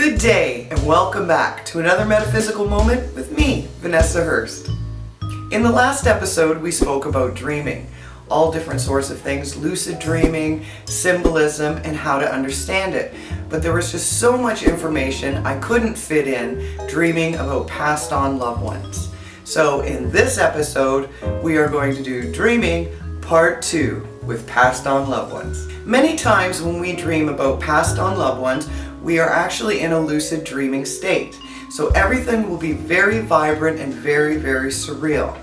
Good day and welcome back to another metaphysical moment with me, Vanessa Hurst. In the last episode we spoke about dreaming, all different sorts of things, lucid dreaming, symbolism, and how to understand it. But there was just so much information I couldn't fit in dreaming about passed on loved ones. So in this episode we are going to do dreaming part 2 with passed on loved ones. Many times when we dream about passed on loved ones, we are actually in a lucid dreaming state. So everything will be very vibrant and very, very surreal.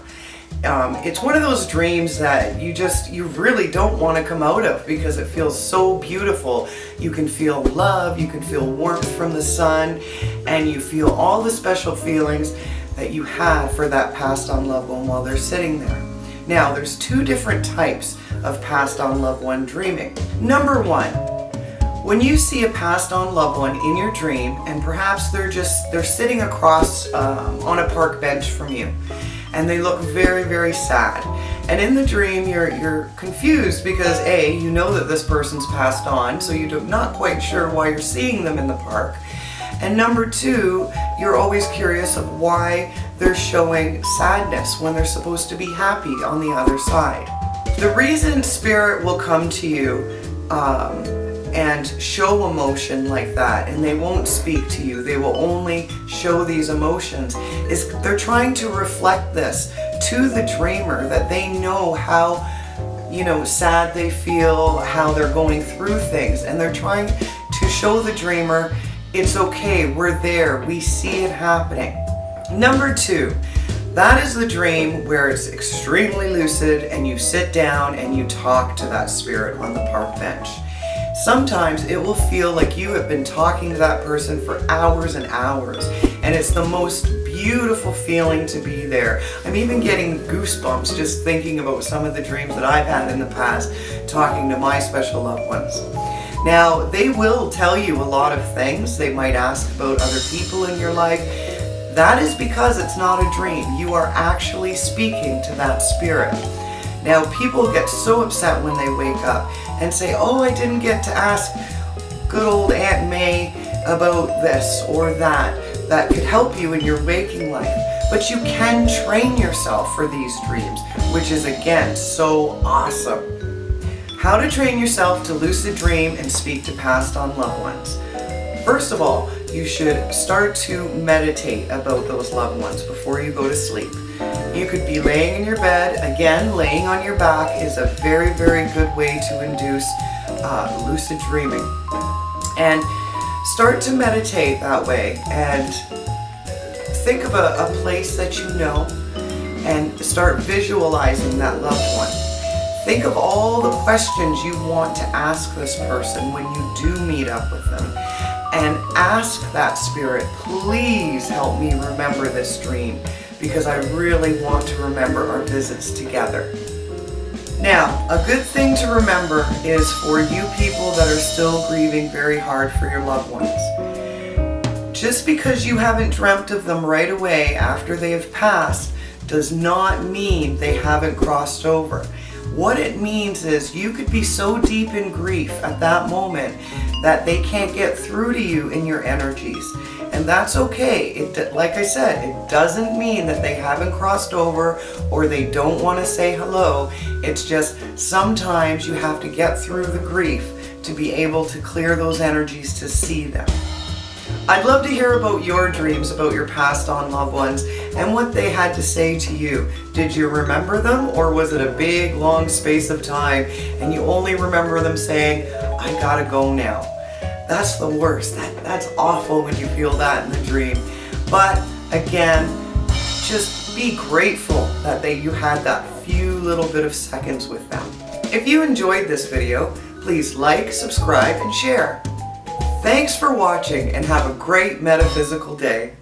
It's one of those dreams that you really don't want to come out of because it feels so beautiful. You can feel love, you can feel warmth from the sun, and you feel all the special feelings that you had for that passed on loved one while they're sitting there. Now, there's two different types of passed on loved one dreaming. Number one, when you see a passed on loved one in your dream and perhaps they're sitting across on a park bench from you and they look very, very sad. And in the dream you're confused because A, you know that this person's passed on, so you're not quite sure why you're seeing them in the park. And number two, you're always curious of why they're showing sadness when they're supposed to be happy on the other side. The reason spirit will come to you and show emotion like that, and they won't speak to you, they will only show these emotions, is they're trying to reflect this to the dreamer, that they know how sad they feel, how they're going through things, and they're trying to show the dreamer it's okay, we're there, we see it happening. Number two, that is the dream where it's extremely lucid and you sit down and you talk to that spirit on the park bench. Sometimes it will feel like you have been talking to that person for hours and hours, and it's the most beautiful feeling to be there. I'm even getting goosebumps just thinking about some of the dreams that I've had in the past talking to my special loved ones. Now, they will tell you a lot of things. They might ask about other people in your life. That is because it's not a dream. You are actually speaking to that spirit. Now, people get so upset when they wake up and say, oh, I didn't get to ask good old Aunt May about this or that. That could help you in your waking life. But you can train yourself for these dreams, which is, again, so awesome. How to train yourself to lucid dream and speak to passed on loved ones. First of all, you should start to meditate about those loved ones before you go to sleep. You could be laying in your bed. Again, laying on your back is a very, very good way to induce lucid dreaming. And start to meditate that way and think of a place that you know and start visualizing that loved one. Think of all the questions you want to ask this person when you do meet up with them. And ask that spirit, please help me remember this dream, because I really want to remember our visits together. Now, a good thing to remember is for you people that are still grieving very hard for your loved ones. Just because you haven't dreamt of them right away after they have passed does not mean they haven't crossed over. What it means is you could be so deep in grief at that moment that they can't get through to you in your energies. And that's okay. Like I said, it doesn't mean that they haven't crossed over or they don't want to say hello. It's just sometimes you have to get through the grief to be able to clear those energies to see them. I'd love to hear about your dreams about your passed on loved ones and what they had to say to you. Did you remember them, or was it a big long space of time and you only remember them saying, I gotta go now? That's the worst. That's awful when you feel that in the dream. But again, just be grateful that you had that few little bit of seconds with them. If you enjoyed this video, please like, subscribe, and share. Thanks for watching and have a great metaphysical day.